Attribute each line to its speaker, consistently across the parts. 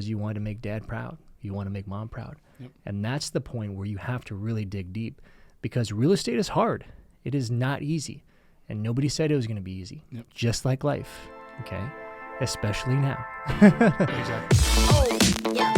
Speaker 1: you want to make dad proud. You want to make mom proud.
Speaker 2: Yep.
Speaker 1: And that's the point where you have to really dig deep, because real estate is hard. It is not easy. And nobody said it was going to be easy.
Speaker 2: Yep.
Speaker 1: Just like life. Okay. Especially now.
Speaker 2: Exactly.
Speaker 3: Oh, yeah.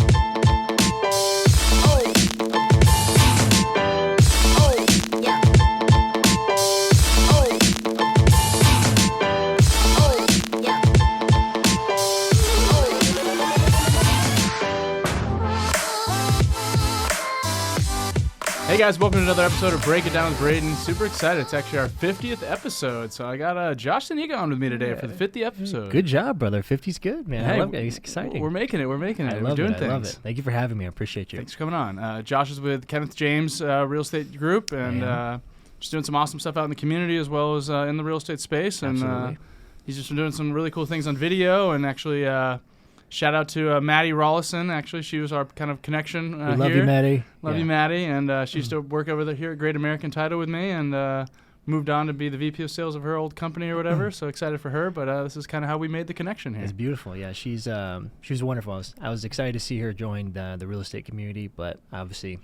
Speaker 2: Hey guys, welcome to another episode of Breaking Down with Brayden. Super excited. It's actually our 50th episode. So I got Josh Zuniga on with me today for the 50th episode.
Speaker 1: Good job, brother. 50's good, man.
Speaker 2: Hey,
Speaker 1: I love it. It's exciting.
Speaker 2: We're making it. We're
Speaker 1: I
Speaker 2: doing things.
Speaker 1: I love it. Thank you for having me. I appreciate you.
Speaker 2: Thanks for coming on. Josh is with Kenneth James Real Estate Group, and just doing some awesome stuff out in the community as well as in the real estate space. And
Speaker 1: Absolutely.
Speaker 2: he's just been doing some really cool things on video. And actually, shout out to Maddie Rollison. Actually, she was our kind of connection
Speaker 1: We love
Speaker 2: here.
Speaker 1: you, Maddie.
Speaker 2: Love you, Maddie. And she used to work over there here at Great American Title with me, and moved on to be the VP of sales of her old company or whatever. So excited for her. But this is kind of how we made the connection here.
Speaker 1: It's beautiful. Yeah, she was wonderful. I was excited to see her join the real estate community, but obviously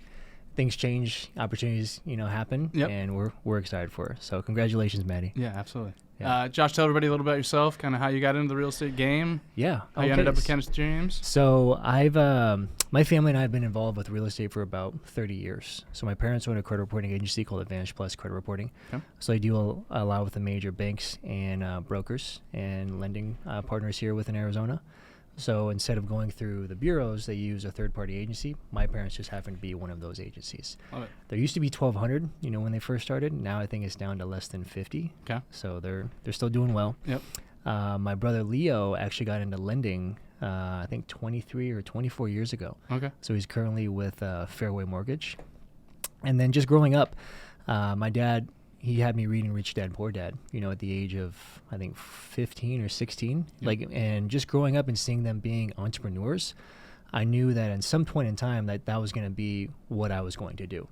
Speaker 1: things change, opportunities happen, and we're excited for her. So congratulations, Maddie.
Speaker 2: Yeah, absolutely.
Speaker 1: Yeah.
Speaker 2: Josh, tell everybody a little about yourself, kind of how you got into the real estate game.
Speaker 1: Yeah.
Speaker 2: How you ended up with Kenneth James.
Speaker 1: So I've my family and I have been involved with real estate for about 30 years. So my parents own a credit reporting agency called Advantage Plus Credit Reporting.
Speaker 2: Okay.
Speaker 1: So I do a lot with the major banks and brokers and lending partners here within Arizona. So instead of going through the bureaus, they use a third-party agency. My parents just happen to be one of those agencies.
Speaker 2: Love it.
Speaker 1: There used to be 1,200, when they first started. Now I think it's down to less than 50.
Speaker 2: Okay.
Speaker 1: So they're still doing well.
Speaker 2: Yep.
Speaker 1: My brother Leo actually got into lending, I think 23 or 24 years ago.
Speaker 2: Okay.
Speaker 1: So he's currently with Fairway Mortgage. And then just growing up, my dad, he had me reading Rich Dad Poor Dad, at the age of, I think, 15 or 16.
Speaker 2: Yep.
Speaker 1: And just growing up and seeing them being entrepreneurs, I knew that at some point in time that was going to be what I was going to do.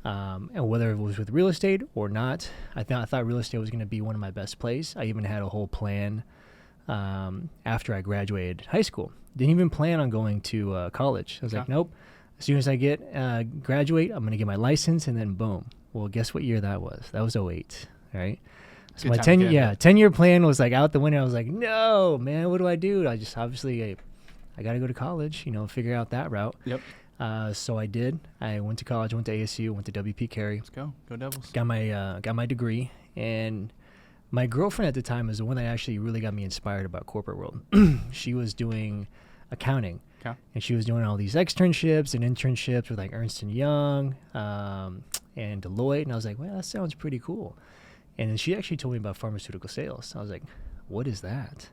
Speaker 1: And whether it was with real estate or not, I thought real estate was going to be one of my best plays. I even had a whole plan after I graduated high school. Didn't even plan on going to college. I was like, nope. As soon as I graduate, I'm going to get my license, and then boom. Well, guess what year that was? That was 2008, right? So
Speaker 2: Good
Speaker 1: my
Speaker 2: time again.
Speaker 1: 10-year plan was like out the window. I was like, no, man, what do I do? I just obviously I got to go to college, figure out that route.
Speaker 2: Yep.
Speaker 1: So I did. I went to college, went to ASU, went to WP Carey.
Speaker 2: Let's go. Go Devils.
Speaker 1: Got my degree, and my girlfriend at the time was the one that actually really got me inspired about corporate world. She was doing accounting.
Speaker 2: Okay.
Speaker 1: And she was doing all these externships and internships with like Ernst & Young and Deloitte. And I was like, well, that sounds pretty cool. And then she actually told me about pharmaceutical sales. I was like, what is that?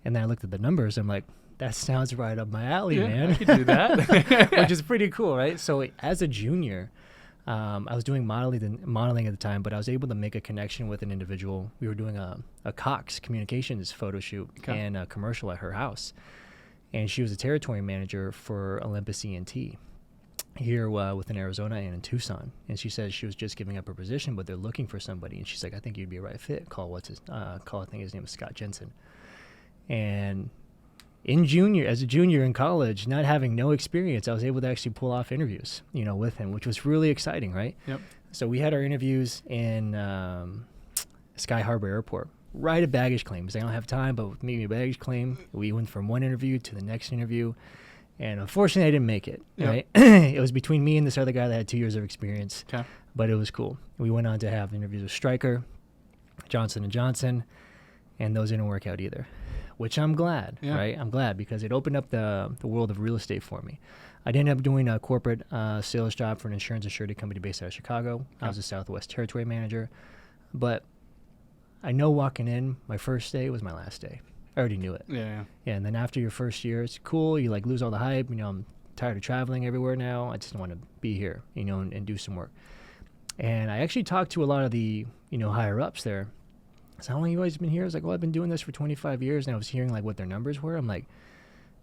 Speaker 1: And then I looked at the numbers. I'm like, that sounds right up my alley, man.
Speaker 2: I could do that.
Speaker 1: Which is pretty cool, right? So as a junior, I was doing modeling at the time, but I was able to make a connection with an individual. We were doing a Cox Communications photo shoot and a commercial at her house. And she was a territory manager for Olympus ENT here within Arizona and in Tucson. And she said she was just giving up her position, but they're looking for somebody. And she's like, I think you'd be a right fit. I think his name is Scott Jensen. And as a junior in college, not having no experience, I was able to actually pull off interviews, with him, which was really exciting, right?
Speaker 2: Yep.
Speaker 1: So we had our interviews in Sky Harbor Airport. Write a baggage claim because I don't have time, but with me, a baggage claim. We went from one interview to the next interview, and unfortunately, I didn't make it.
Speaker 2: Yep.
Speaker 1: Right? It was between me and this other guy that had 2 years of experience, but it was cool. We went on to have interviews with Stryker, Johnson & Johnson, and those didn't work out either, which I'm glad, right? I'm glad because it opened up the world of real estate for me. I ended up doing a corporate sales job for an insurance and surety company based out of Chicago. I was a Southwest territory manager, but I know walking in, my first day was my last day. I already knew it.
Speaker 2: Yeah.
Speaker 1: And then after your first year, it's cool. You lose all the hype. I'm tired of traveling everywhere now. I just want to be here, and do some work. And I actually talked to a lot of the, higher ups there. So how long have you guys been here? I was like, well, I've been doing this for 25 years. And I was hearing what their numbers were. I'm like,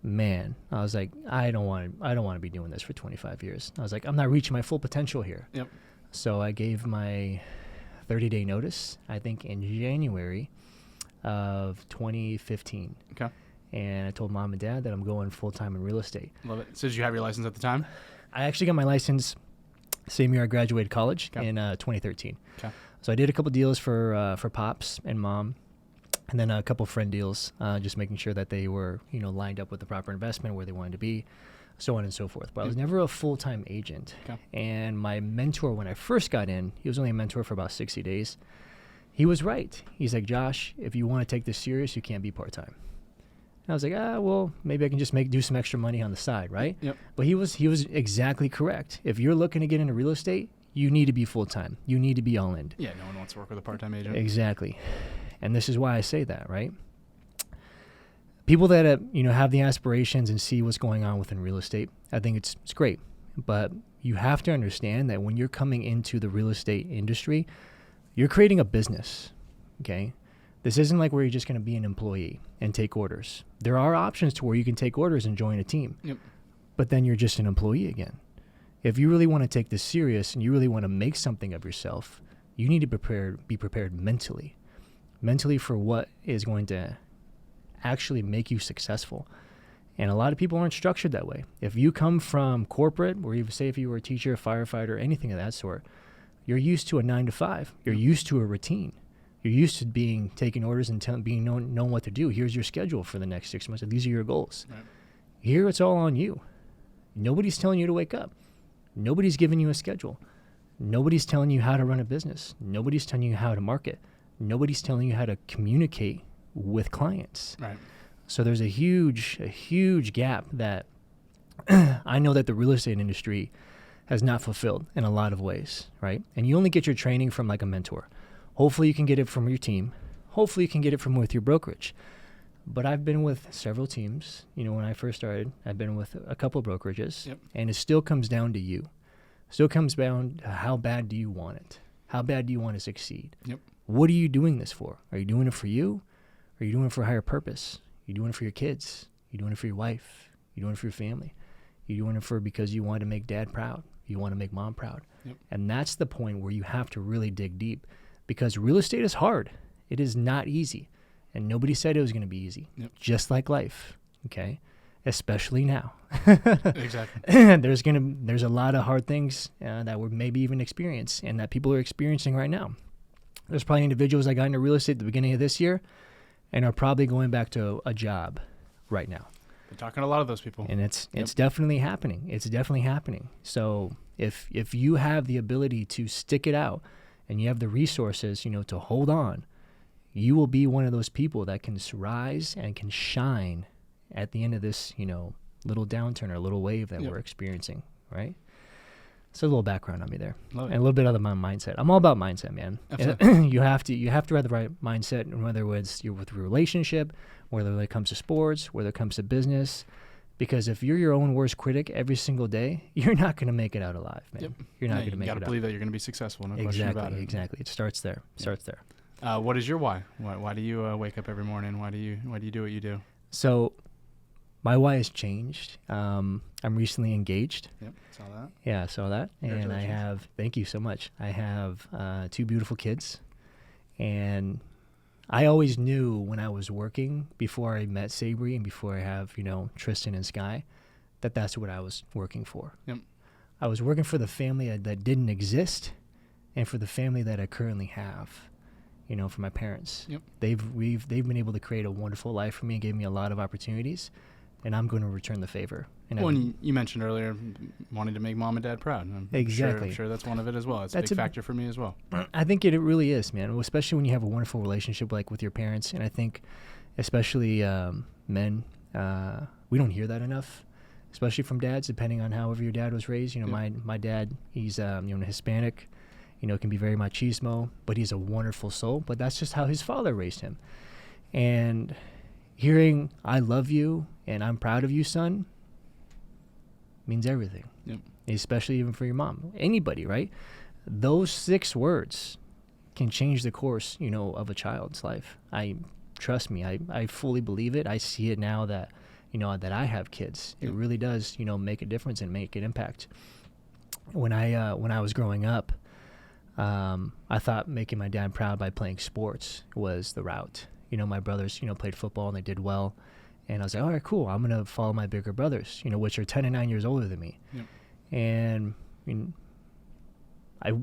Speaker 1: man, I was like, I don't want to be doing this for 25 years. I was like, I'm not reaching my full potential here.
Speaker 2: Yep.
Speaker 1: So I gave my 30-day notice, I think in January of 2015.
Speaker 2: Okay.
Speaker 1: And I told mom and dad that I'm going full-time in real estate.
Speaker 2: Love it. So did you have your license at the time?
Speaker 1: I actually got my license same year I graduated college in 2013. Okay. So I did a couple deals for pops and mom, and then a couple friend deals, just making sure that they were, lined up with the proper investment, where they wanted to be, so on and so forth. But I was never a full-time agent. Okay. And my mentor, when I first got in, he was only a mentor for about 60 days. He was right. He's like, Josh, if you want to take this serious, you can't be part-time. And I was like, well, maybe I can just do some extra money on the side, right? Yep. But he was exactly correct. If you're looking to get into real estate, you need to be full-time. You need to be all in.
Speaker 2: Yeah, no one wants to work with a part-time agent.
Speaker 1: Exactly. And this is why I say that, right? People that have the aspirations and see what's going on within real estate, I think it's great. But you have to understand that when you're coming into the real estate industry, you're creating a business, okay? This isn't like where you're just going to be an employee and take orders. There are options to where you can take orders and join a team. Yep. But then you're just an employee again. If you really want to take this serious and you really want to make something of yourself, you need to be prepared mentally for what is going to actually make you successful. And a lot of people aren't structured that way. If you come from corporate, or even say if you were a teacher, a firefighter, anything of that sort, you're used to a 9 to 5. You're used to a routine. You're used to taking orders and knowing what to do. Here's your schedule for the next 6 months. And these are your goals. Right. Here, it's all on you. Nobody's telling you to wake up. Nobody's giving you a schedule. Nobody's telling you how to run a business. Nobody's telling you how to market. Nobody's telling you how to communicate with clients. Right. So there's a huge gap that I know that the real estate industry has not fulfilled in a lot of ways, right? And you only get your training from like a mentor. Hopefully you can get it from your team. Hopefully you can get it from with your brokerage. But I've been with several teams. When I first started, I've been with a couple of brokerages. Yep. And it still comes down to you. Still comes down to how bad do you want it? How bad do you want to succeed? Yep. What are you doing this for? Are you doing it for you? Or are you doing it for a higher purpose? Are you doing it for your kids? Are you doing it for your wife? Are you doing it for your family? Are you doing it because you want to make dad proud? You want to make mom proud? Yep. And that's the point where you have to really dig deep, because real estate is hard. It is not easy. And nobody said it was going to be easy. Yep. Just like life, okay? Especially now.
Speaker 2: Exactly.
Speaker 1: There's a lot of hard things that we're maybe even experience and that people are experiencing right now. There's probably individuals that got into real estate at the beginning of this year and are probably going back to a job right now.
Speaker 2: Been talking to a lot of those people.
Speaker 1: And it's definitely happening. It's definitely happening. So if you have the ability to stick it out and you have the resources, to hold on, you will be one of those people that can rise and can shine at the end of this, little downturn or little wave that we're experiencing, right? So a little background on me there.
Speaker 2: Love it.
Speaker 1: And a little bit of my mindset. I'm all about mindset, man.
Speaker 2: Absolutely.
Speaker 1: You have to have the right mindset, whether it's you're with a relationship, whether it comes to sports, whether it comes to business. Because if you're your own worst critic every single day, you're not going to make it out alive, man. Yep. You're not going to make it out.
Speaker 2: You got to believe that you're going to be successful. No question about it.
Speaker 1: Exactly. It starts there.
Speaker 2: What is your why? Why do you wake up every morning? Why do you do what you do?
Speaker 1: So my why has changed. I'm recently engaged.
Speaker 2: Yep, saw that.
Speaker 1: Yeah, I saw that. And I have, thank you so much. I have 2 beautiful kids. And I always knew when I was working, before I met Sabri and before I have, Tristan and Sky, that's what I was working for. Yep. I was working for the family that didn't exist and for the family that I currently have. For my parents. Yep. They've been able to create a wonderful life for me and gave me a lot of opportunities, and I'm going to return the favor.
Speaker 2: And you mentioned earlier wanting to make mom and dad proud.
Speaker 1: Exactly.
Speaker 2: I'm sure that's one of it as well. That's a big factor for me as well.
Speaker 1: I think it really is, man, especially when you have a wonderful relationship like with your parents. And I think especially men, we don't hear that enough, especially from dads, depending on however your dad was raised. My dad, he's Hispanic. Can be very machismo, but he's a wonderful soul. But that's just how his father raised him. And hearing, I love you and I'm proud of you, son, means everything. Yep. Especially even for your mom. Anybody, right? Those 6 words can change the course, of a child's life. Trust me, I fully believe it. I see it now that, that I have kids. It really does, make a difference and make an impact. When I was growing up, I thought making my dad proud by playing sports was the route. My brothers, played football and they did well. And I was like, all right, cool. I'm going to follow my bigger brothers, which are 10 and 9 years older than me.
Speaker 2: Yep.
Speaker 1: And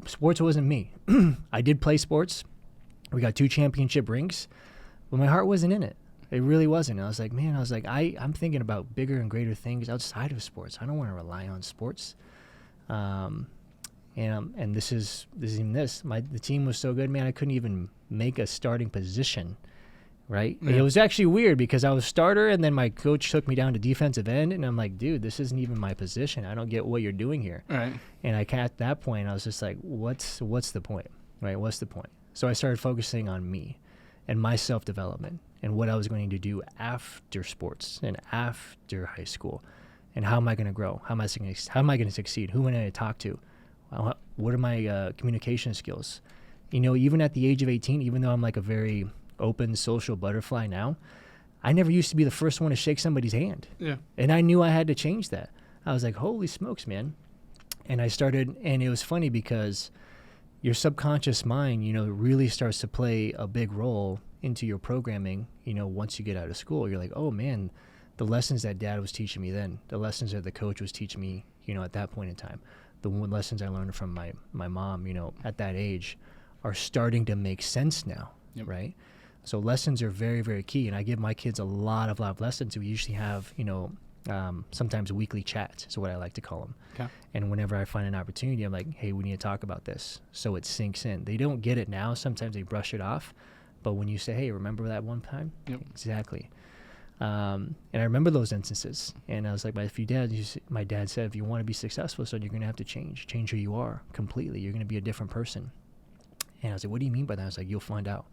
Speaker 1: sports wasn't me. I did play sports. We got 2 championship rings, but my heart wasn't in it. It really wasn't. I was like, man, I'm thinking about bigger and greater things outside of sports. I don't want to rely on sports. And this is even this. The team was so good, man, I couldn't even make a starting position, right? Yeah. It was actually weird because I was starter, and then my coach took me down to defensive end, and I'm like, dude, this isn't even my position. I don't get what you're doing here.
Speaker 2: Right.
Speaker 1: And at that point, I was just like, what's the point, right? What's the point? So I started focusing on me and my self-development and what I was going to do after sports and after high school, and how am I going to grow? How am I going to succeed? Who am I going to talk to? What are my communication skills? Even at the age of 18, even though I'm like a very open social butterfly now, I never used to be the first one to shake somebody's hand.
Speaker 2: Yeah.
Speaker 1: And I knew I had to change that. I was like, holy smokes, man. And I started, and it was funny because your subconscious mind, really starts to play a big role into your programming, once you get out of school. You're like, oh man, the lessons that dad was teaching me then, the lessons that the coach was teaching me, at that point in time, the lessons I learned from my mom, at that age, are starting to make sense now, yep. Right? So lessons are very, very key, and I give my kids a lot of lessons. We usually have, sometimes weekly chats is what I like to call them.
Speaker 2: Okay.
Speaker 1: And whenever I find an opportunity, I'm like, hey, we need to talk about this, so it sinks in. They don't get it now. Sometimes they brush it off, but when you say, hey, remember that one time?
Speaker 2: Yep.
Speaker 1: Exactly. And I remember those instances, and I was like, my dad said, if you want to be successful, so you're going to have to change who you are completely. You're going to be a different person. And I was like, what do you mean by that? I was like, you'll find out.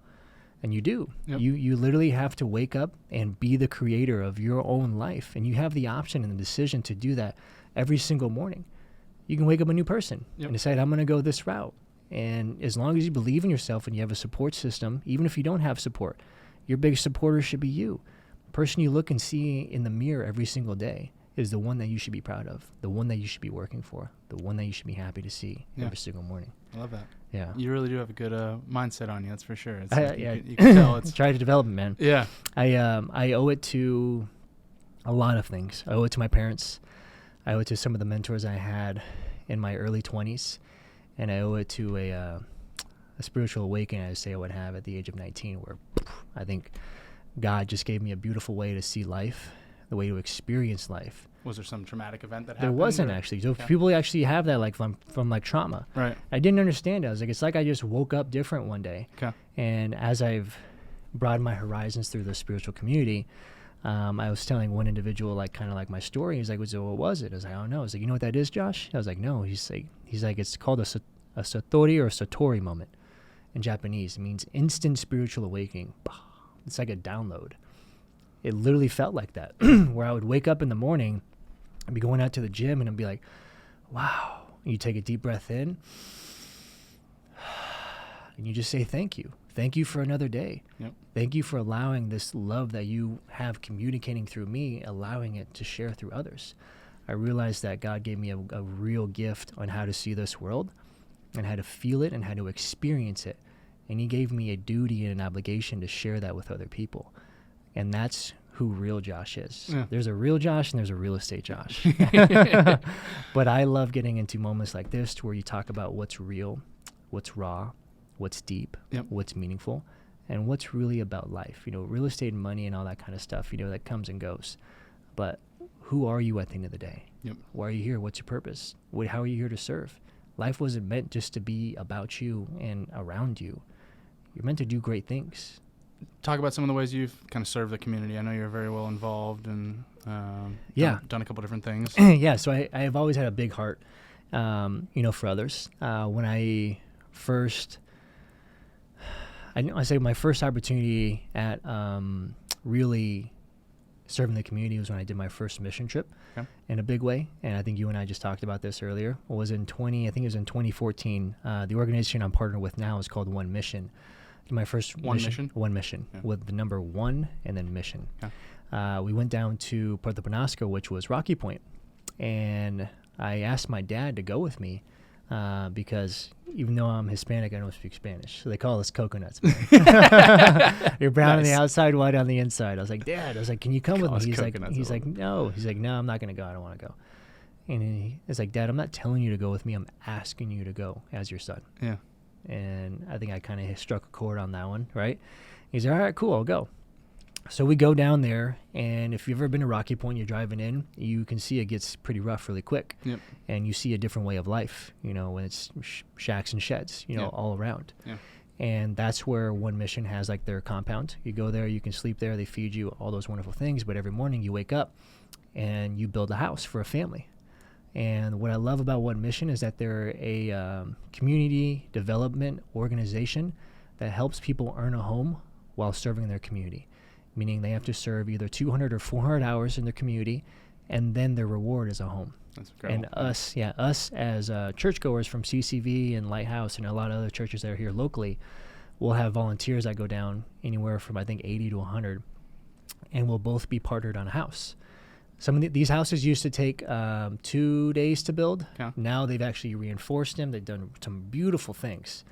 Speaker 1: And you do. Yep. You literally have to wake up and be the creator of your own life. And you have the option and the decision to do that every single morning. You can wake up a new person, yep. And decide, I'm going to go this route. And as long as you believe in yourself and you have a support system, even if you don't have support, your biggest supporter should be you. The person you look and see in the mirror every single day is the one that you should be proud of, the one that you should be working for, the one that you should be happy to see every single morning.
Speaker 2: I love that.
Speaker 1: Yeah.
Speaker 2: You really do have a good mindset on you, that's for sure. It's
Speaker 1: you
Speaker 2: can tell it's
Speaker 1: try to develop it, man.
Speaker 2: Yeah.
Speaker 1: I owe it to a lot of things. I owe it to my parents. I owe it to some of the mentors I had in my early 20s. And I owe it to a spiritual awakening I would have at the age of 19, where I think God just gave me a beautiful way to see life, the way to experience life.
Speaker 2: Was there some traumatic event that happened?
Speaker 1: There wasn't, actually. So people actually have that like from like trauma.
Speaker 2: Right.
Speaker 1: I didn't understand it. I was like, it's like I just woke up different one day.
Speaker 2: Okay.
Speaker 1: And as I've broadened my horizons through the spiritual community, I was telling one individual kind of my story. He's like, so what was it? I was like, I don't know. I was like, you know what that is, Josh? I was like, no. He's like, it's called a satori or satori moment in Japanese. It means instant spiritual awakening. It's like a download. It literally felt like that, where I would wake up in the morning, I'd be going out to the gym, and I'd be like, wow. And you take a deep breath in, and you just say thank you. Thank you for another day.
Speaker 2: Yep.
Speaker 1: Thank you for allowing this love that you have communicating through me, allowing it to share through others. I realized that God gave me a real gift on how to see this world and how to feel it and how to experience it. And he gave me a duty and an obligation to share that with other people. And that's who real Josh is. Yeah. There's a real Josh and there's a real estate Josh. But I love getting into moments like this to where you talk about what's real, what's raw, what's deep, yep. What's meaningful, and what's really about life. Real estate and money and all that kind of stuff, that comes and goes. But who are you at the end of the day?
Speaker 2: Yep.
Speaker 1: Why are you here? What's your purpose? How are you here to serve? Life wasn't meant just to be about you and around you. You're meant to do great things.
Speaker 2: Talk about some of the ways you've kind of served the community. I know you're very well involved and done a couple different things.
Speaker 1: Yeah, so I have always had a big heart, for others. When I say my first opportunity at really serving the community was when I did my first mission trip in a big way. And I think you and I just talked about this earlier. It was in 2014. The organization I'm partnered with now is called One Mission. My first
Speaker 2: One Mission
Speaker 1: yeah. With the number 1 and then mission. Yeah. We went down to Puerto Penasco, which was Rocky Point. And I asked my dad to go with me because even though I'm Hispanic, I don't speak Spanish. So they call us coconuts. You're brown on the outside, white on the inside. I was like, Dad, can you come with me? He's like, no. He's like, no, I'm not going to go. I don't want to go. And he's like, Dad, I'm not telling you to go with me. I'm asking you to go as your son.
Speaker 2: Yeah.
Speaker 1: And I think I kind of struck a chord on that one, right? He's like, all right, cool, I'll go. So we go down there, and if you've ever been to Rocky Point, you're driving in, you can see it gets pretty rough really quick.
Speaker 2: Yep.
Speaker 1: And you see a different way of life, when it's shacks and sheds, all around.
Speaker 2: Yeah.
Speaker 1: And that's where One Mission has like their compound. You go there, you can sleep there, they feed you all those wonderful things, but every morning you wake up and you build a house for a family. And what I love about One Mission is that they're a community development organization that helps people earn a home while serving their community, meaning they have to serve either 200 or 400 hours in their community, and then their reward is a home.
Speaker 2: That's incredible.
Speaker 1: And us as churchgoers from CCV and Lighthouse and a lot of other churches that are here locally, we'll have volunteers that go down anywhere from, I think, 80 to 100, and we'll both be partnered on a house. Some of these houses used to take 2 days to build.
Speaker 2: Okay.
Speaker 1: Now they've actually reinforced them. They've done some beautiful things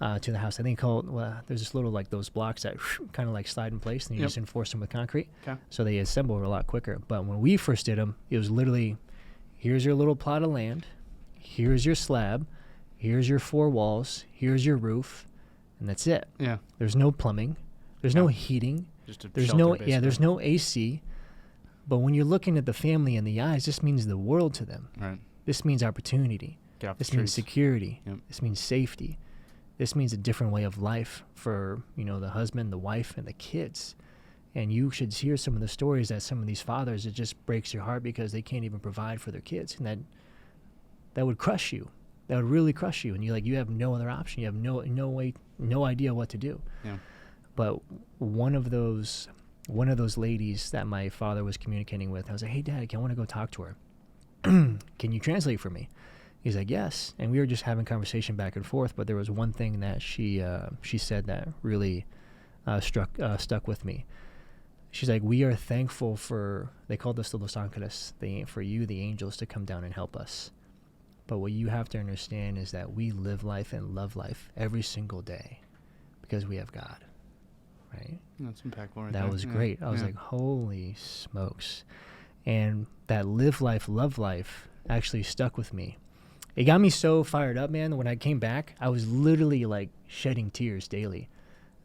Speaker 1: to the house. I think there's this little like those blocks that kind of like slide in place, and you just enforce them with concrete. Okay. So they assemble a lot quicker. But when we first did them, it was literally, here's your little plot of land, here's your slab, here's your 4 walls, here's your roof, and that's it. Yeah. There's no plumbing, there's no heating, there's no AC. But when you're looking at the family in the eyes, this means the world to them. Right. This means opportunity. This means security. Yep. This means safety. This means a different way of life for, the husband, the wife, and the kids. And you should hear some of the stories that some of these fathers, it just breaks your heart because they can't even provide for their kids. And that would crush you. That would really crush you. And you have no other option. You have no idea what to do. Yeah. But one of those ladies that my father was communicating with, I was like, hey, Dad, I want to go talk to her. Can you translate for me? He's like, yes. And we were just having conversation back and forth, but there was one thing that she said that really stuck with me. She's like, we are thankful for, they called us the Los Angeles, for you, the angels, to come down and help us. But what you have to understand is that we live life and love life every single day because we have God. Right? That's impactful right there. That was great. I was like, holy smokes. And that live life, love life actually stuck with me. It got me so fired up, man. When I came back, I was literally like shedding tears daily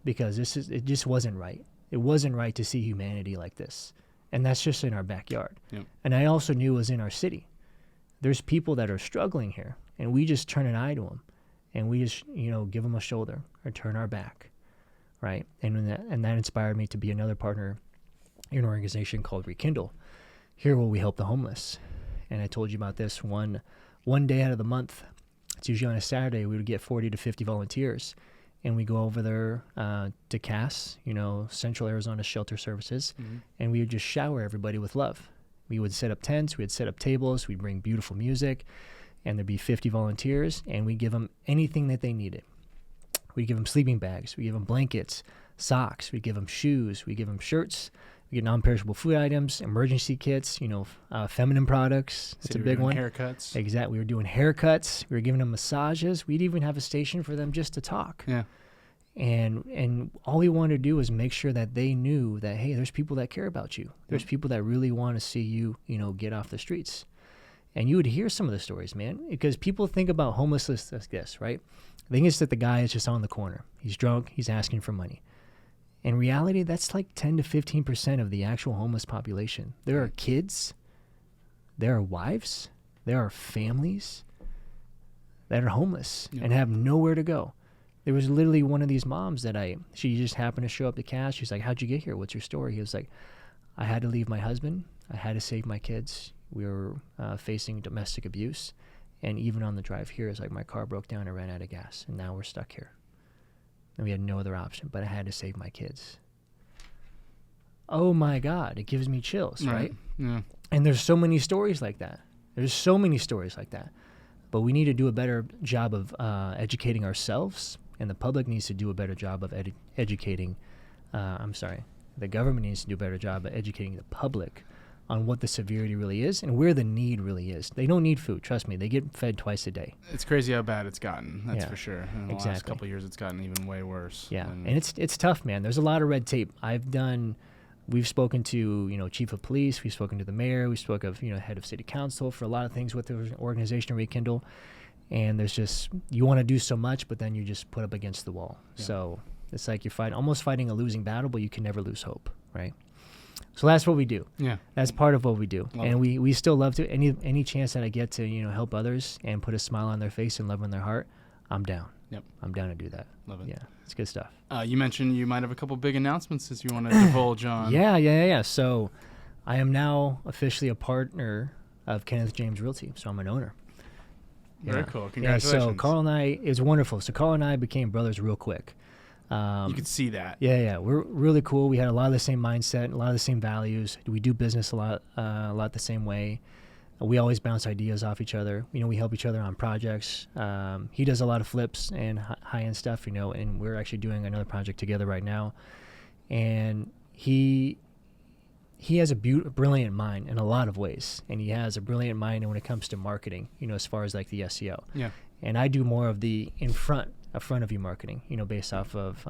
Speaker 1: because it just wasn't right. It wasn't right to see humanity like this. And that's just in our backyard. Yep. And I also knew it was in our city. There's people that are struggling here, and we just turn an eye to them, and we just, give them a shoulder or turn our back. Right. And that inspired me to be another partner in an organization called Rekindle. Here where we help the homeless. And I told you about this one day out of the month. It's usually on a Saturday. We would get 40 to 50 volunteers. And we go over there to CAS, Central Arizona Shelter Services. Mm-hmm. And we would just shower everybody with love. We would set up tents. We'd set up tables. We'd bring beautiful music. And there'd be 50 volunteers. And we'd give them anything that they needed. We give them sleeping bags. We give them blankets, socks. We give them shoes. We give them shirts. We get non-perishable food items, emergency kits, feminine products. That's a big one. Haircuts. Exactly. We were doing haircuts. We were giving them massages. We'd even have a station for them just to talk. Yeah. And all we wanted to do was make sure that they knew that, hey, there's people that care about you. There's people that really want to see you, get off the streets. And you would hear some of the stories, man, because people think about homelessness as this, right? They think it's that the guy is just on the corner. He's drunk. He's asking for money. In reality, that's like 10 to 15% of the actual homeless population. There are kids. There are wives. There are families that are homeless and have nowhere to go. There was literally one of these moms that she just happened to show up to CAS. She's like, how'd you get here? What's your story? He was like, I had to leave my husband. I had to save my kids. We were facing domestic abuse. And even on the drive here, it's like my car broke down and ran out of gas. And now we're stuck here. And we had no other option, but I had to save my kids. Oh my God, it gives me chills, right? Yeah. And there's so many stories like that. But we need to do a better job of educating ourselves, and the public needs to do a better job of educating. The government needs to do a better job of educating the public on what the severity really is and where the need really is. They don't need food. Trust me. They get fed twice a day.
Speaker 2: It's crazy how bad it's gotten. That's for sure. In the last couple of years, it's gotten even way worse.
Speaker 1: Yeah, and it's tough, man. There's a lot of red tape. We've spoken to, chief of police. We've spoken to the mayor. We spoke of, head of city council for a lot of things with the organization Rekindle. And there's just, you want to do so much, but then you just put up against the wall. Yeah. So it's like you're almost fighting a losing battle, but you can never lose hope, right? So that's what we do. Yeah. That's part of what we do. And we still love to, any chance that I get to, help others and put a smile on their face and love in their heart, I'm down. Yep. I'm down to do that.
Speaker 2: Love it.
Speaker 1: Yeah. It's good stuff.
Speaker 2: You mentioned you might have a couple big announcements that you want to divulge on.
Speaker 1: Yeah. So I am now officially a partner of Kenneth James Realty. So I'm an owner.
Speaker 2: Very cool. Congratulations.
Speaker 1: Yeah, so Carl and I, it was wonderful. So Carl and I became brothers real quick.
Speaker 2: You could see that.
Speaker 1: Yeah. We're really cool. We had a lot of the same mindset, a lot of the same values. We do business a lot the same way. We always bounce ideas off each other. We help each other on projects. He does a lot of flips and high-end stuff, and we're actually doing another project together right now. And he has a brilliant mind in a lot of ways, and he has a brilliant mind when it comes to marketing, as far as like the SEO. Yeah. And I do more of the front of you marketing, based off of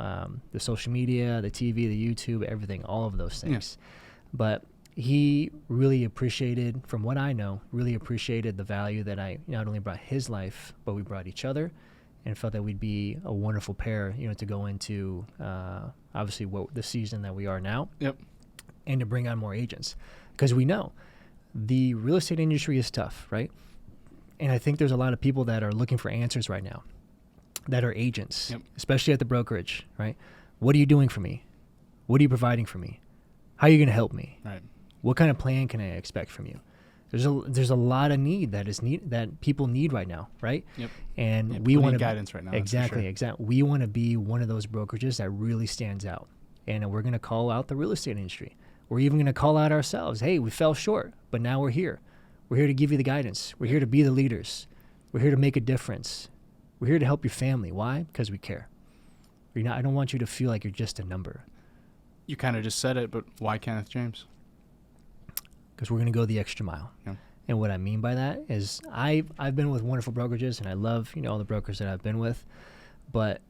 Speaker 1: the social media, the TV, the YouTube, everything, all of those things. Yeah. But he really appreciated, from what I know, the value that I not only brought his life, but we brought each other, and felt that we'd be a wonderful pair, to go into obviously the season that we are now. Yep. And to bring on more agents, because we know the real estate industry is tough, right? And I think there's a lot of people that are looking for answers right now, that are agents, yep. Especially at the brokerage, right? What are you doing for me? What are you providing for me? How are you going to help me? Right. What kind of plan can I expect from you? There's a lot of need that people need right now, right? Yep. And we want
Speaker 2: guidance right now.
Speaker 1: Exactly. We want to be one of those brokerages that really stands out, and we're going to call out the real estate industry. We're even going to call out ourselves. Hey, we fell short, but now we're here. We're here to give you the guidance. We're here to be the leaders. We're here to make a difference. We're here to help your family. Why? Because we care. I don't want you to feel like you're just a number.
Speaker 2: You kind of just said it, but why Kenneth James?
Speaker 1: Because we're going to go the extra mile. Yeah. And what I mean by that is I've been with wonderful brokerages, and I love all the brokers that I've been with, but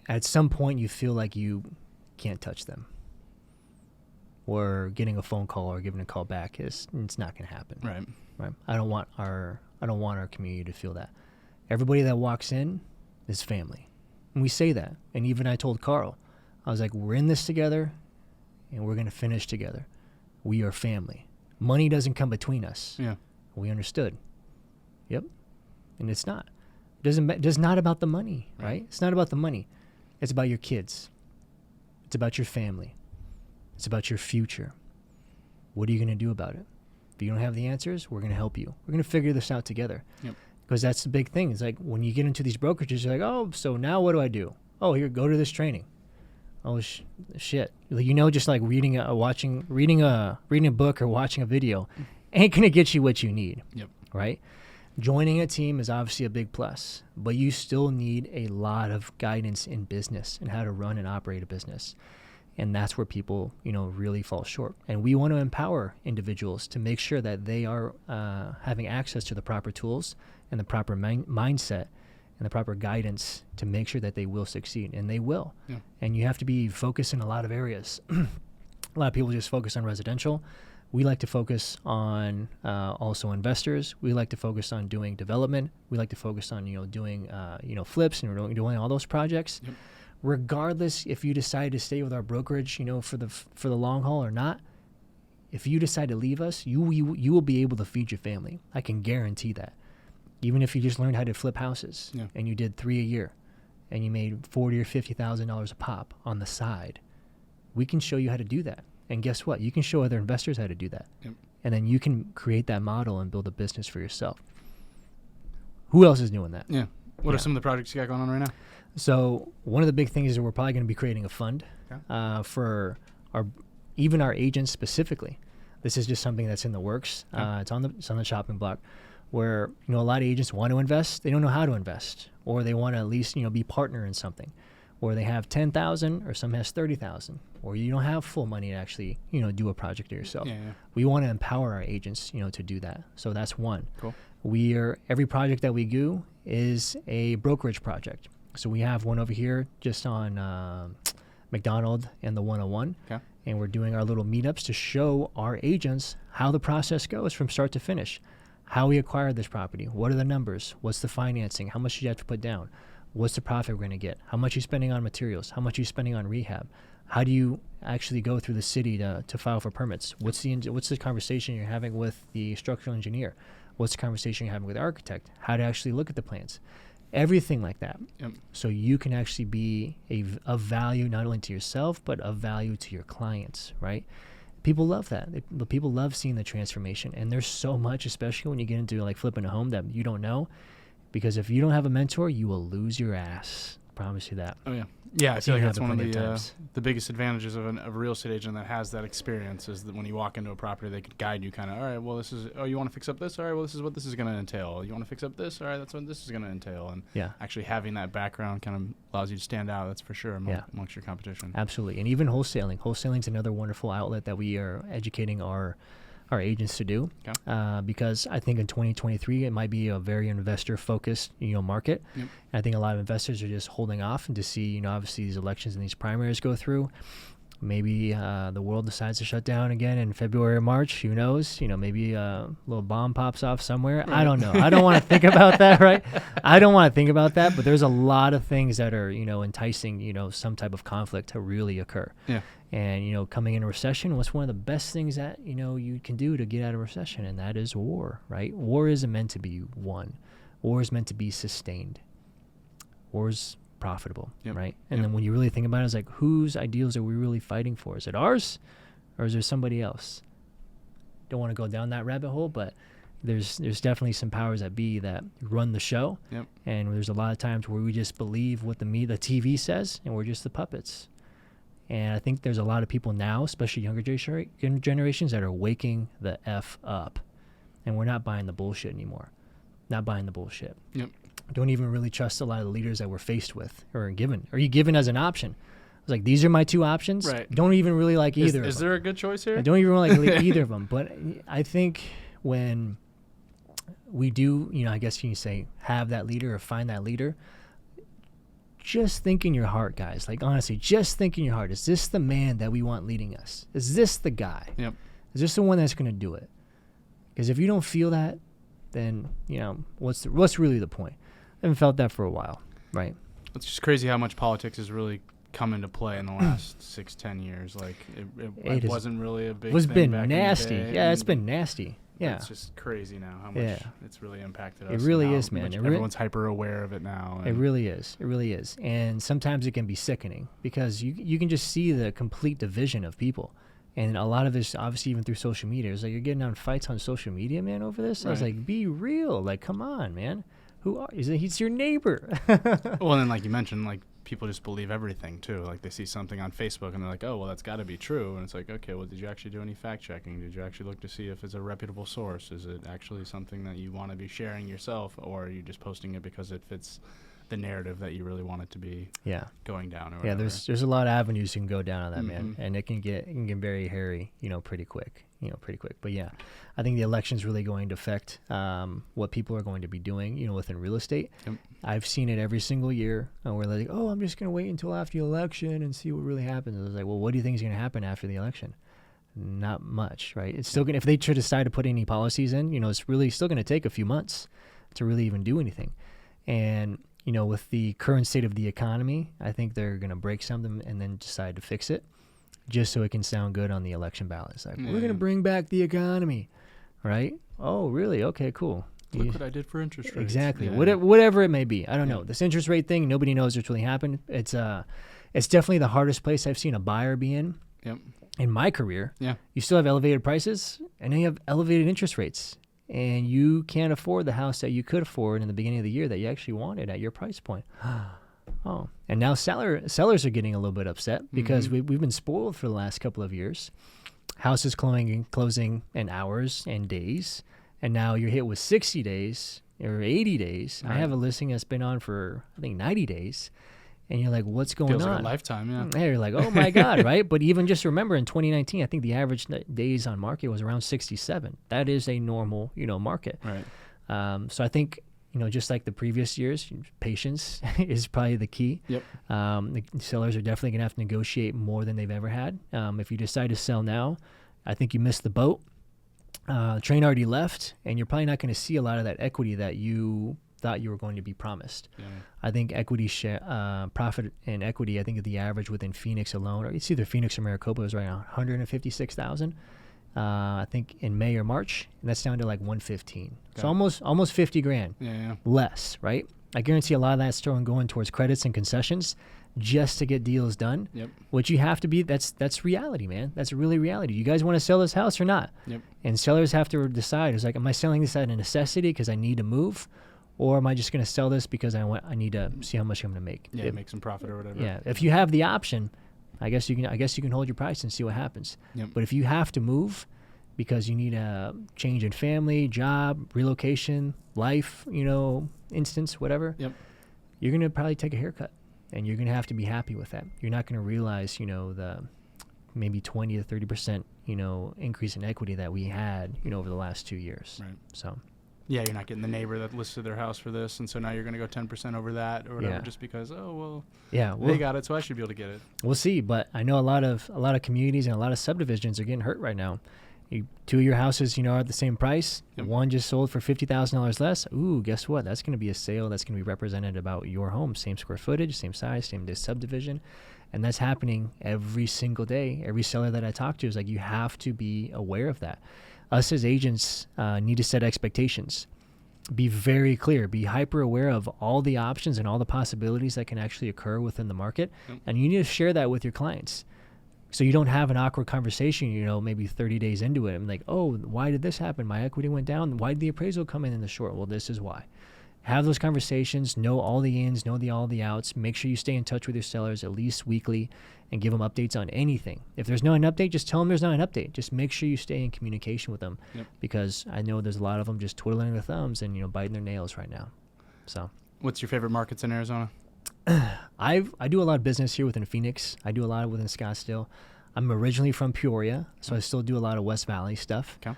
Speaker 1: at some point you feel like you can't touch them, or getting a phone call or giving a call back it's not going to happen. Right. I don't want our community to feel that. Everybody that walks in is family, and we say that. And even I told Carl, I was like, we're in this together, and we're going to finish together. We are family. Money doesn't come between us. Yeah. We understood. Yep. And it's not. It's not about the money, right? It's not about the money. It's about your kids. It's about your family. It's about your future. What are you going to do about it? If you don't have the answers, we're going to help you. We're going to figure this out together. Yep. Because that's the big thing. It's like when you get into these brokerages, you're like, oh, so now what do I do? Oh, here, go to this training. Oh shit! Just like reading a book or watching a video ain't gonna get you what you need. Yep. Right? Joining a team is obviously a big plus, but you still need a lot of guidance in business and how to run and operate a business, and that's where people really fall short. And we want to empower individuals to make sure that they are having access to the proper tools and the proper mindset and the proper guidance to make sure that they will succeed, and they will. Yeah. And you have to be focused in a lot of areas. A lot of people just focus on residential. We like to focus on also investors. We like to focus on doing development. We like to focus on doing flips and doing all those projects. Yep. Regardless if you decide to stay with our brokerage for the long haul or not, if you decide to leave us, you will be able to feed your family. I can guarantee that. Even if you just learned how to flip houses, yeah, and you did 3 a year and you made $40,000 or $50,000 a pop on the side, we can show you how to do that. And guess what? You can show other investors how to do that. Yep. And then you can create that model and build a business for yourself. Who else is doing that?
Speaker 2: Yeah. What are some of the projects you got going on right now?
Speaker 1: So one of the big things is that we're probably going to be creating a fund for our agents specifically. This is just something that's in the works. It's on the chopping block, where a lot of agents want to invest, they don't know how to invest, or they want to at least be partner in something. or they have 10,000, or some has 30,000, or you don't have full money to actually, do a project yourself.
Speaker 2: Yeah.
Speaker 1: We want to empower our agents, to do that. So that's one.
Speaker 2: Cool.
Speaker 1: Every project that we do is a brokerage project. So we have one over here just on McDonald and the 101.
Speaker 2: Okay.
Speaker 1: And we're doing our little meetups to show our agents how the process goes from start to finish. How we acquired this property. What are the numbers? What's the financing? How much do you have to put down? What's the profit we're going to get? How much are you spending on materials? How much are you spending on rehab? How do you actually go through the city to file for permits? What's the conversation you're having with the structural engineer? What's the conversation you're having with the architect? How to actually look at the plans? Everything like that.
Speaker 2: Yep.
Speaker 1: So you can actually be of value not only to yourself, but of value to your clients, right? People love that. People love seeing the transformation. And there's so much, especially when you get into like flipping a home, that you don't know. Because if you don't have a mentor, you will lose your ass. I promise you that.
Speaker 2: Oh, yeah. Yeah, I feel like that's one of the biggest advantages of a real estate agent that has that experience is that when you walk into a property, they can guide you kind of, all right, well, you want to fix up this? All right, well, this is what this is going to entail. You want to fix up this? All right, that's what this is going to entail. And actually having that background kind of allows you to stand out, that's for sure, amongst your competition.
Speaker 1: Absolutely. And even wholesaling. Wholesaling is another wonderful outlet that we are educating our agents to do, because I think in 2023 it might be a very investor-focused, market.
Speaker 2: Yep.
Speaker 1: And I think a lot of investors are just holding off and to see, obviously these elections and these primaries go through. Maybe the world decides to shut down again in February or March. Who knows? Maybe a little bomb pops off somewhere. Right. I don't know. I don't want to think about that, right? I don't want to think about that. But there's a lot of things that are, enticing, some type of conflict to really occur.
Speaker 2: Yeah.
Speaker 1: And, coming in a recession, what's one of the best things that, you can do to get out of a recession? And that is war, right? War isn't meant to be won. War is meant to be sustained. War's profitable, right? And then when you really think about it, it's like, whose ideals are we really fighting for? Is it ours, or is there somebody else? Don't want to go down that rabbit hole, but there's definitely some powers that be that run the show.
Speaker 2: Yep.
Speaker 1: And there's a lot of times where we just believe what the TV says, and we're just the puppets. And I think there's a lot of people now, especially younger generations, that are waking the F up. And we're not buying the bullshit anymore. Not buying the bullshit.
Speaker 2: Yep.
Speaker 1: Don't even really trust a lot of the leaders that we're faced with or given. Are you given as an option? It's like, these are my two options.
Speaker 2: Right.
Speaker 1: Don't even really like either of them.
Speaker 2: Is there a good choice here?
Speaker 1: I don't even really like either of them. But I think when we do, I guess you can say, have that leader or find that leader, just think in your heart, guys. Like, honestly, just think in your heart. Is this the man that we want leading us? Is this the guy?
Speaker 2: Yep.
Speaker 1: Is this the one that's going to do it? Because if you don't feel that, then, what's really the point? I haven't felt that for a while, right?
Speaker 2: It's just crazy how much politics has really come into play in the last 6-10 years. Like, it wasn't really a big thing.
Speaker 1: It's been
Speaker 2: back
Speaker 1: nasty.
Speaker 2: in the day.
Speaker 1: Yeah, it's been nasty. Yeah.
Speaker 2: It's just crazy now how much it's really impacted us.
Speaker 1: It really is, man.
Speaker 2: Everyone's hyper aware of it now.
Speaker 1: It really is. It really is. And sometimes it can be sickening because you can just see the complete division of people. And a lot of this, obviously, even through social media, it's like you're getting on fights on social media, man, over this. Right. I was like, be real. Like, come on, man. He's your neighbor.
Speaker 2: Well, and then like you mentioned, like people just believe everything too. Like they see something on Facebook and they're like, oh, well, that's got to be true. And it's like, okay, well, did you actually do any fact checking? Did you actually look to see if it's a reputable source? Is it actually something that you want to be sharing yourself, or are you just posting it because it fits the narrative that you really want it to be going down? Or whatever?
Speaker 1: There's a lot of avenues you can go down on that, man, and it can get very hairy, pretty quick. But yeah, I think the election's really going to affect what people are going to be doing, within real estate.
Speaker 2: Yep.
Speaker 1: I've seen it every single year where they're like, oh, I'm just going to wait until after the election and see what really happens. I was like, well, what do you think is going to happen after the election? Not much, right? It's still going to, if they decide to put any policies in, it's really still going to take a few months to really even do anything. And, with the current state of the economy, I think they're going to break something and then decide to fix it, just so it can sound good on the election ballot. It's like, we're going to bring back the economy, right? Oh, really? Okay, cool.
Speaker 2: Look what I did for interest rates.
Speaker 1: Exactly. Yeah. Whatever it may be. I don't know. This interest rate thing, nobody knows what's really happened. It's definitely the hardest place I've seen a buyer be in.
Speaker 2: Yep.
Speaker 1: In my career.
Speaker 2: Yeah.
Speaker 1: You still have elevated prices, and then you have elevated interest rates. And you can't afford the house that you could afford in the beginning of the year that you actually wanted at your price point. Oh, and now sellers are getting a little bit upset because we've been spoiled for the last couple of years. Houses closing in hours and days, and now you're hit with 60 days or 80 days. Right. I have a listing that's been on for, I think, 90 days, and you're like, what's going
Speaker 2: Feels
Speaker 1: on?
Speaker 2: like a lifetime, yeah.
Speaker 1: And you're like, oh my God, right? But even just remember in 2019, I think the average days on market was around 67. That is a normal, market.
Speaker 2: Right.
Speaker 1: So I think, just like the previous years, patience is probably the key.
Speaker 2: Yep.
Speaker 1: The sellers are definitely going to have to negotiate more than they've ever had. If you decide to sell now, I think you missed the boat. Train already left, and you're probably not going to see a lot of that equity that you thought you were going to be promised.
Speaker 2: Yeah.
Speaker 1: I think equity profit and equity, I think the average within Phoenix alone, or it's either Phoenix or Maricopa, is right around 156,000. I think in May or March, and that's down to like 115. So almost 50 grand less, right? I guarantee a lot of that's going towards credits and concessions just to get deals done.
Speaker 2: Yep.
Speaker 1: Which you have to be, that's reality, man. That's really reality. You guys want to sell this house or not?
Speaker 2: Yep.
Speaker 1: And sellers have to decide, it's like, am I selling this out of necessity because I need to move? Or am I just going to sell this because I need to see how much I'm going to make?
Speaker 2: Yeah, make some profit or whatever.
Speaker 1: Yeah, if you have the option, I guess you can hold your price and see what happens.
Speaker 2: Yep.
Speaker 1: But if you have to move because you need a change in family, job, relocation, life, instance, whatever, you're going to probably take a haircut, and you're going to have to be happy with that. You're not going to realize, the maybe 20 to 30%, increase in equity that we had, over the last 2 years.
Speaker 2: Right.
Speaker 1: So.
Speaker 2: Yeah, you're not getting the neighbor that listed their house for this, and so now you're going to go 10% over that or whatever, just because they got it, so I should be able to get it. We'll
Speaker 1: see, but I know a lot of communities and a lot of subdivisions are getting hurt right now. Two of your houses, are at the same price. Yep. One just sold for $50,000 less. Ooh, guess what? That's going to be a sale that's going to be represented about your home, same square footage, same size, same subdivision, and that's happening every single day. Every seller that I talk to is like, you have to be aware of that. Us as agents need to set expectations. Be very clear. Be hyper aware of all the options and all the possibilities that can actually occur within the market. Yep. And you need to share that with your clients. So you don't have an awkward conversation, maybe 30 days into it. I'm like, oh, why did this happen? My equity went down. Why did the appraisal come in the short? Well, this is why. Have those conversations, know all the ins, know all the outs. Make sure you stay in touch with your sellers at least weekly and give them updates on anything. If there's not an update, just tell them there's not an update. Just make sure you stay in communication with them, because I know there's a lot of them just twiddling their thumbs and, biting their nails right now. So,
Speaker 2: what's your favorite markets in Arizona?
Speaker 1: I do a lot of business here within Phoenix. I do a lot within Scottsdale. I'm originally from Peoria, so I still do a lot of West Valley stuff. Okay.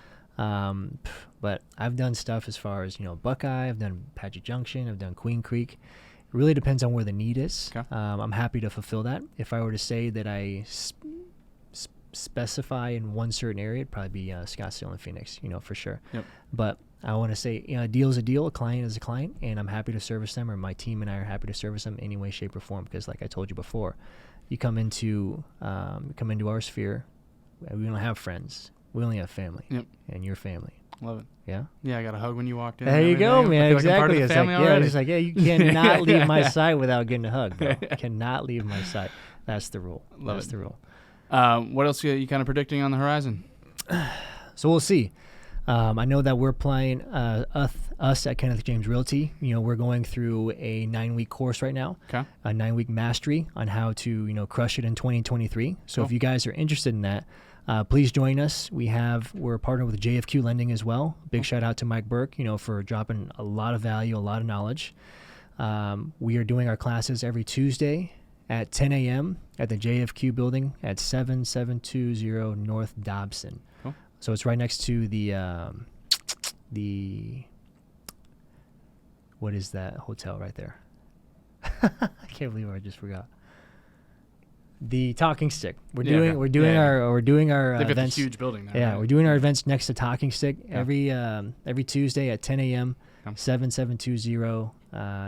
Speaker 1: But I've done stuff as far as, Buckeye, I've done Apache Junction, I've done Queen Creek. It really depends on where the need is. Okay. I'm happy to fulfill that. If I were to say that I specify in one certain area, it'd probably be Scottsdale and Phoenix, for sure. Yep. But I want to say, a deal is a deal, a client is a client, and I'm happy to service them, or my team and I are happy to service them any way, shape, or form, because like I told you before, you come into our sphere, we don't have friends. We only have family. Yep. And your family.
Speaker 2: Love it.
Speaker 1: Yeah?
Speaker 2: Yeah, I got a hug when you walked in.
Speaker 1: There you go, man. Exactly. It's like, you cannot leave my side without getting a hug, bro. Cannot leave my side. That's the rule. That's the rule.
Speaker 2: What else are you kind of predicting on the horizon?
Speaker 1: So we'll see. I know that we're applying us at Kenneth James Realty. We're going through a 9-week course right now. Okay. A 9-week mastery on how to, crush it in 2023. So if you guys are interested in that, please join us. We're partnered with JFQ Lending as well. Big shout out to Mike Burke, for dropping a lot of value, a lot of knowledge. We are doing our classes every Tuesday at 10 a.m. at the JFQ building at 7720 North Dobson. Cool. So it's right next to the what is that hotel right there? I can't believe I just forgot. The Talking Stick. We're doing our
Speaker 2: They've
Speaker 1: events.
Speaker 2: got this huge building now.
Speaker 1: Yeah,
Speaker 2: right?
Speaker 1: We're doing our events next to Talking Stick every Tuesday at 10 a.m. 7720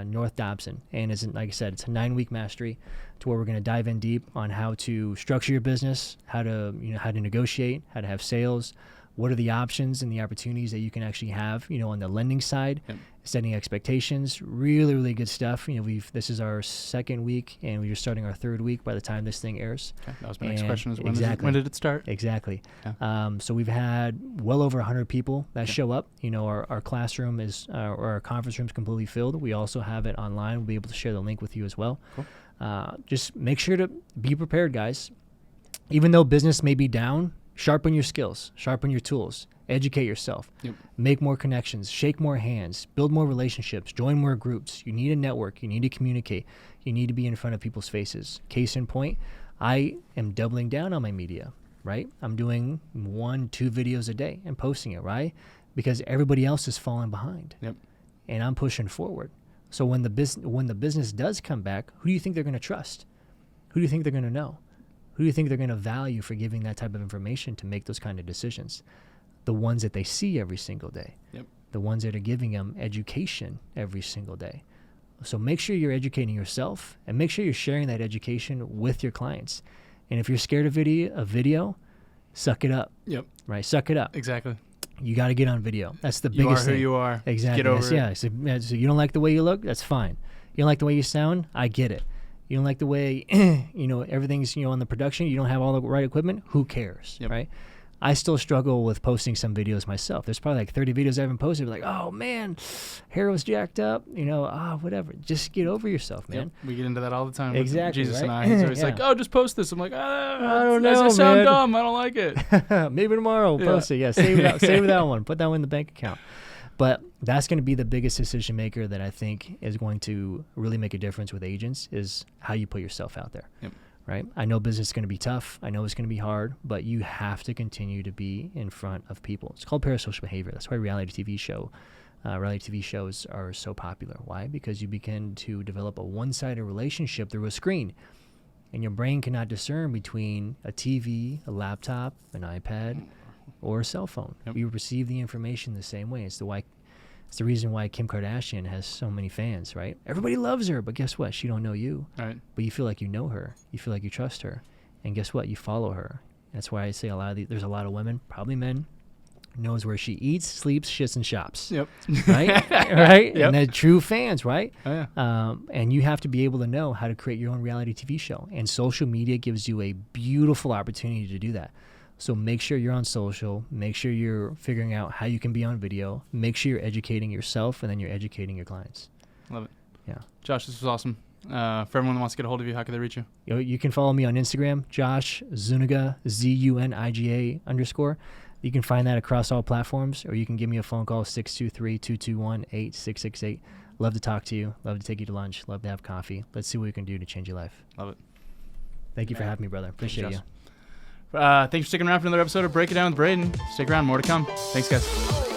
Speaker 1: North Dobson, and like I said, it's a 9-week mastery to where we're going to dive in deep on how to structure your business, how to negotiate, how to have sales, what are the options and the opportunities that you can actually have, on the lending side, setting expectations. Really, really good stuff. This is our 2nd week, and we're starting our 3rd week by the time this thing airs. Okay.
Speaker 2: That was my next question: is when did it start?
Speaker 1: Exactly. Yeah. So we've had well over 100 people that show up. Our classroom or our conference room is completely filled. We also have it online. We'll be able to share the link with you as well. Cool. Just make sure to be prepared, guys. Even though business may be down, Sharpen your skills, sharpen your tools, educate yourself, make more connections, shake more hands, build more relationships, join more groups. You need a network. You need to communicate. You need to be in front of people's faces. Case in point, I am doubling down on my media, right? I'm doing 1-2 videos a day and posting it, right? Because everybody else is falling behind. And I'm pushing forward. So when the business does come back, who do you think they're going to trust? Who do you think they're going to know? Who do you think they're going to value for giving that type of information to make those kind of decisions? The ones that they see every single day. The ones that are giving them education every single day. So make sure you're educating yourself and make sure you're sharing that education with your clients. And if you're scared of video, suck it up. Right? Suck it up.
Speaker 2: Exactly.
Speaker 1: You got to get on video. That's the biggest thing.
Speaker 2: You are who you are.
Speaker 1: Exactly.
Speaker 2: Get over it.
Speaker 1: So you don't like the way you look? That's fine. You don't like the way you sound? I get it. You don't like the way, everything's, on the production. You don't have all the right equipment. Who cares, right? I still struggle with posting some videos myself. There's probably like 30 videos I haven't posted. Like, oh, man, hair was jacked up. Whatever. Just get over yourself, man.
Speaker 2: We get into that all the time.
Speaker 1: Exactly.
Speaker 2: With Jesus
Speaker 1: right?
Speaker 2: and I. He's always like, oh, just post this. I'm like,
Speaker 1: I don't know,
Speaker 2: I sound
Speaker 1: man.
Speaker 2: dumb. I don't like it.
Speaker 1: Maybe tomorrow we'll post it. Yeah, save that one. Put that one in the bank account. But that's going to be the biggest decision maker that I think is going to really make a difference with agents is how you put yourself out there. Right? I know business is going to be tough. I know it's going to be hard, but you have to continue to be in front of people. It's called parasocial behavior. That's why reality TV shows are so popular. Why? Because you begin to develop a one-sided relationship through a screen, and your brain cannot discern between a TV, a laptop, an iPad, or a cell phone. You receive the information the same way. It's the reason why Kim Kardashian has so many fans, right? Everybody loves her, but guess what? She don't know you.
Speaker 2: Right.
Speaker 1: But you feel like you know her. You feel like you trust her. And guess what? You follow her. That's why I say there's a lot of women, probably men, knows where she eats, sleeps, shits, and shops. Right? Right? And they're true fans, right?
Speaker 2: Oh, yeah.
Speaker 1: And you have to be able to know how to create your own reality TV show. And social media gives you a beautiful opportunity to do that. So make sure you're on social. Make sure you're figuring out how you can be on video. Make sure you're educating yourself, and then you're educating your clients.
Speaker 2: Love it.
Speaker 1: Yeah.
Speaker 2: Josh, this was awesome. For everyone that wants to get a hold of you, how can they reach you?
Speaker 1: You can follow me on Instagram, Josh Zuniga, ZUNIGA _. You can find that across all platforms, or you can give me a phone call, 623-221-8668. Love to talk to you. Love to take you to lunch. Love to have coffee. Let's see what we can do to change your life.
Speaker 2: Love it.
Speaker 1: Thank you for having me, brother. Appreciate you.
Speaker 2: Thanks for sticking around for another episode of Break It Down with Brayden. Stick around, more to come. Thanks, guys.